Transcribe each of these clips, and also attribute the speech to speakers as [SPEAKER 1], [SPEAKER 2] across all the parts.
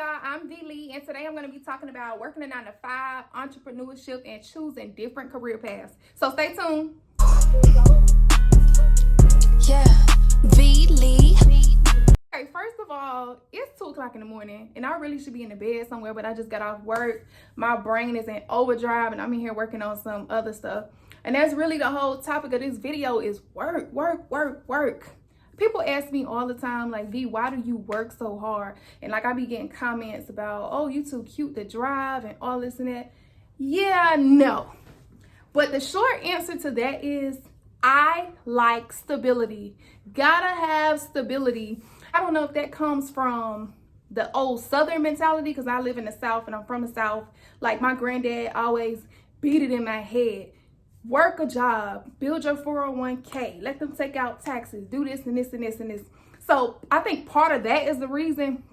[SPEAKER 1] y'all, I'm D Lee, and today I'm going to be talking about working a 9-to-5, entrepreneurship, and choosing different career paths. So stay tuned.
[SPEAKER 2] Yeah, V Lee.
[SPEAKER 1] Okay, first of all, it's 2 o'clock in the morning, and I really should be in the bed somewhere, but I just got off work. My brain is in overdrive, and I'm in here working on some other stuff. And that's really the whole topic of this video is work, work, work, work. People ask me all the time, like, V, why do you work so hard? And like, I be getting comments about, oh, you too cute to drive and all this and that. Yeah, no. But the short answer to that is I like stability. Gotta have stability. I don't know if that comes from the old Southern mentality, because I live in the South and I'm from the South. Like, my granddad always beat it in my head. Work a job, build your 401k, let them take out taxes, do this and this and this and this. So I think part of that is the reason.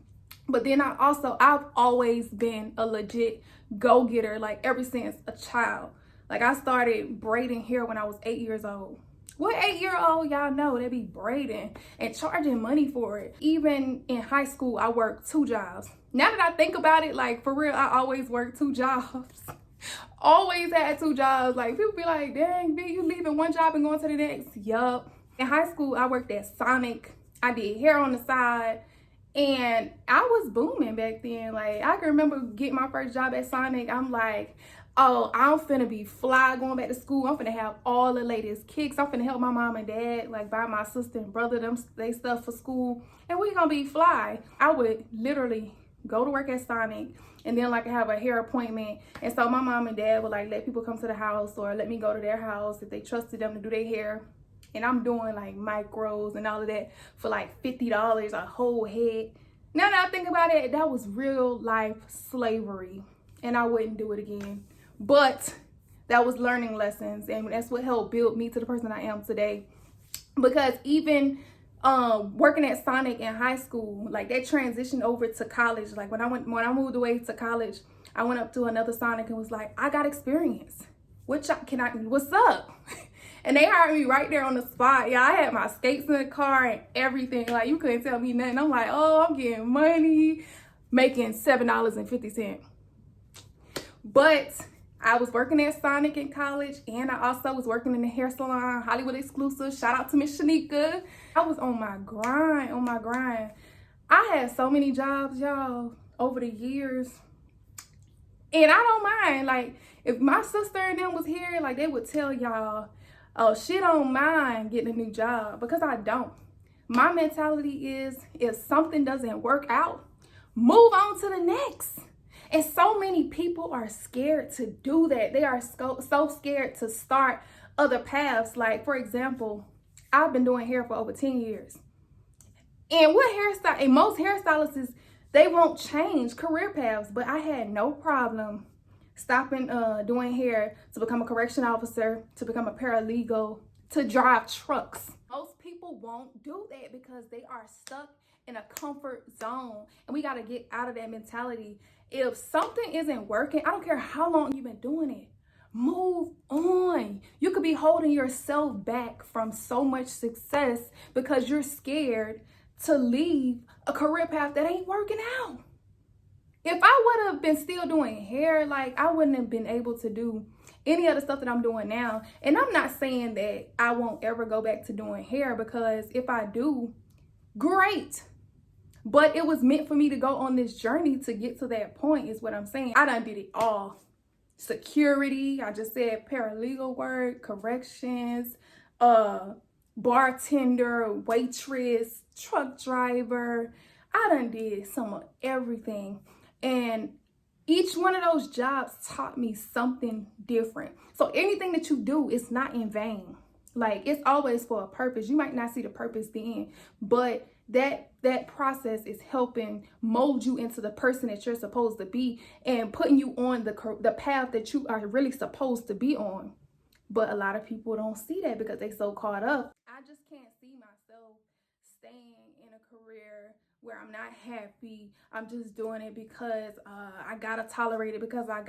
[SPEAKER 1] But then I've always been a legit go-getter, like ever since a child. Like, I started braiding hair when I was 8 years old. What 8-year-old y'all know they be braiding and charging money for it? Even in high school, I worked 2 jobs. Now that I think about it, like, for real, I always worked 2 jobs. Always had 2 jobs. Like, people be like, dang, B, you leaving one job and going to the next? Yup. In high school, I worked at Sonic. I did hair on the side. And I was booming back then. Like, I can remember getting my first job at Sonic. I'm like, oh, I'm finna be fly going back to school. I'm finna have all the latest kicks. I'm finna help my mom and dad, like, buy my sister and brother they stuff for school. And we gonna be fly. I would literally go to work at Sonic and then, like, have a hair appointment. And so my mom and dad would, like, let people come to the house or let me go to their house if they trusted them to do their hair. And I'm doing, like, micros and all of that for, like, $50 a whole head. Now that I think about it, that was real life slavery. And I wouldn't do it again. But that was learning lessons. And that's what helped build me to the person I am today. Because even working at Sonic in high school, like, that transition over to college. Like, when I moved away to college, I went up to another Sonic and was like, I got experience. What's up? And they hired me right there on the spot. Yeah, I had my skates in the car and everything. Like, you couldn't tell me nothing. I'm like, oh, I'm getting money, making $7.50. But I was working at Sonic in college, and I also was working in the hair salon, Hollywood Exclusive. Shout out to Miss Shanika. I was on my grind. I had so many jobs, y'all, over the years. And I don't mind. Like, if my sister and them was here, like, they would tell y'all, oh, she don't mind getting a new job, because I don't. My mentality is, if something doesn't work out, move on to the next. And so many people are scared to do that. They are so scared to start other paths. Like, for example, I've been doing hair for over 10 years. And most hairstylists, they won't change career paths, but I had no problem stopping doing hair to become a correction officer, to become a paralegal, to drive trucks. Most people won't do that because they are stuck in a comfort zone, and we got to get out of that mentality. If something isn't working, I don't care how long you've been doing it, move on. You could be holding yourself back from so much success because you're scared to leave a career path that ain't working out. If I would have been still doing hair, like, I wouldn't have been able to do any of the stuff that I'm doing now. And I'm not saying that I won't ever go back to doing hair, because if I do, great. But it was meant for me to go on this journey to get to that point, is what I'm saying. I done did it all. Security, I just said paralegal work, corrections, bartender, waitress, truck driver. I done did some of everything. And each one of those jobs taught me something different. So anything that you do is not in vain. Like, it's always for a purpose. You might not see the purpose then, but that process is helping mold you into the person that you're supposed to be and putting you on the path that you are really supposed to be on. But a lot of people don't see that because they so caught up. I just can't see myself staying in a career where I'm not happy. I'm just doing it because I gotta tolerate it, because I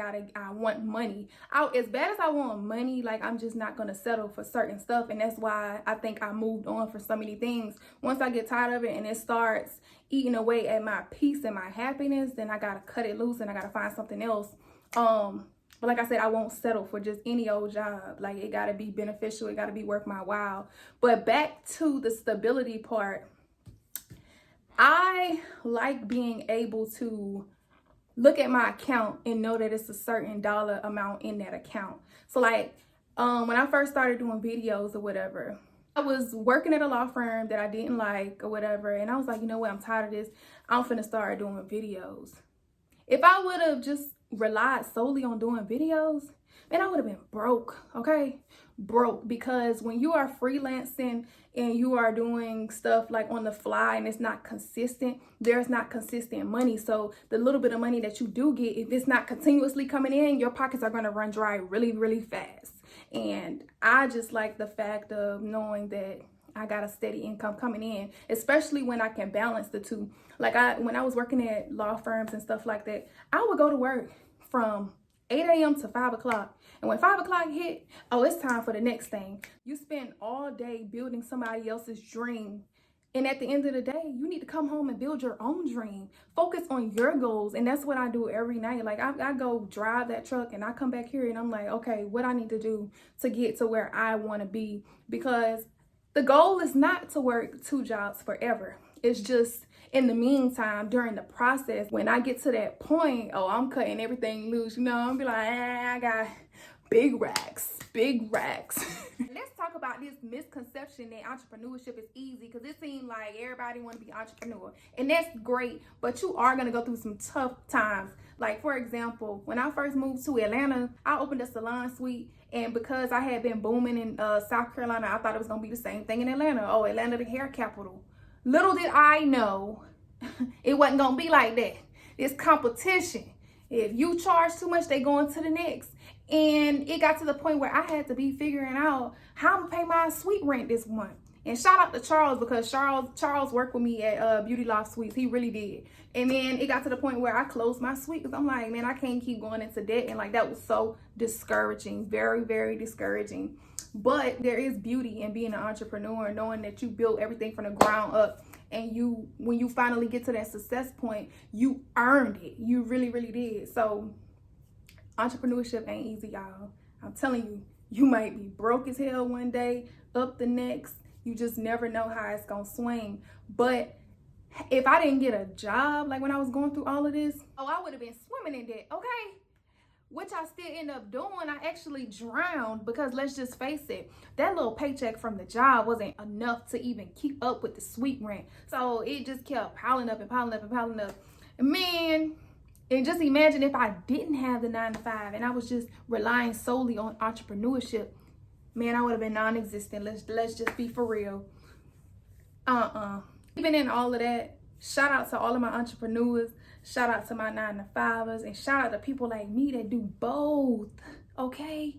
[SPEAKER 1] want money. As bad as I want money, like, I'm just not gonna settle for certain stuff. And that's why I think I moved on for so many things. Once I get tired of it and it starts eating away at my peace and my happiness, then I gotta cut it loose and I gotta find something else. But like I said, I won't settle for just any old job. Like, it gotta be beneficial, it gotta be worth my while. But back to the stability part, I like being able to look at my account and know that it's a certain dollar amount in that account. So like, when I first started doing videos or whatever, I was working at a law firm that I didn't like or whatever. And I was like, you know what, I'm tired of this. I'm finna start doing videos. If I would have just relied solely on doing videos, man, I would have been broke, okay? Broke. Because when you are freelancing and you are doing stuff like on the fly and it's not consistent, there's not consistent money. So the little bit of money that you do get, if it's not continuously coming in, your pockets are going to run dry really, really fast. And I just like the fact of knowing that I got a steady income coming in, especially when I can balance the two. Like, when I was working at law firms and stuff like that, I would go to work from 8 a.m. to 5 o'clock. And when 5 o'clock hit, oh, it's time for the next thing. You spend all day building somebody else's dream. And at the end of the day, you need to come home and build your own dream. Focus on your goals. And that's what I do every night. Like, I go drive that truck and I come back here and I'm like, okay, what I need to do to get to where I want to be. Because the goal is not to work 2 jobs forever. It's just, in the meantime, during the process, when I get to that point, oh, I'm cutting everything loose, you know, I'm be like, I got big racks, big racks. Let's talk about this misconception that entrepreneurship is easy, because it seems like everybody want to be an entrepreneur, and that's great, but you are going to go through some tough times. Like, for example, when I first moved to Atlanta, I opened a salon suite, and because I had been booming in South Carolina, I thought it was going to be the same thing in Atlanta. Oh, Atlanta, the hair capital. Little did I know it wasn't going to be like that. It's competition. If you charge too much, they go into the next. And it got to the point where I had to be figuring out how I'm going to pay my suite rent this month. And shout out to Charles, because Charles worked with me at Beauty Loft Suites. He really did. And then it got to the point where I closed my suite, because I'm like, man, I can't keep going into debt. And like, that was so discouraging. Very, very discouraging. But there is beauty in being an entrepreneur, knowing that you built everything from the ground up. And when you finally get to that success point, you earned it. You really, really did. So entrepreneurship ain't easy, y'all. I'm telling you, you might be broke as hell one day, up the next. You just never know how it's gonna swing. But if I didn't get a job, like when I was going through all of this, oh, I would have been swimming in debt, okay? Which I still end up doing. I actually drowned, because let's just face it, that little paycheck from the job wasn't enough to even keep up with the suite rent. So it just kept piling up and piling up and piling up. Man, and just imagine if I didn't have the 9 to 5 and I was just relying solely on entrepreneurship. Man, I would have been non-existent. Let's just be for real. Even in all of that, shout out to all of my entrepreneurs. Shout out to my 9 to 5ers, and shout out to people like me that do both, okay?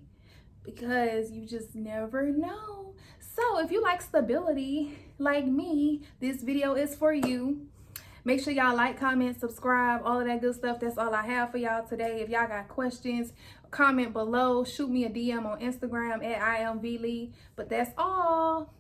[SPEAKER 1] Because you just never know. So if you like stability like me, this video is for you. Make sure y'all like, comment, subscribe, all of that good stuff. That's all I have for y'all today. If y'all got questions, comment below. Shoot me a DM on Instagram at IamVLee. But that's all.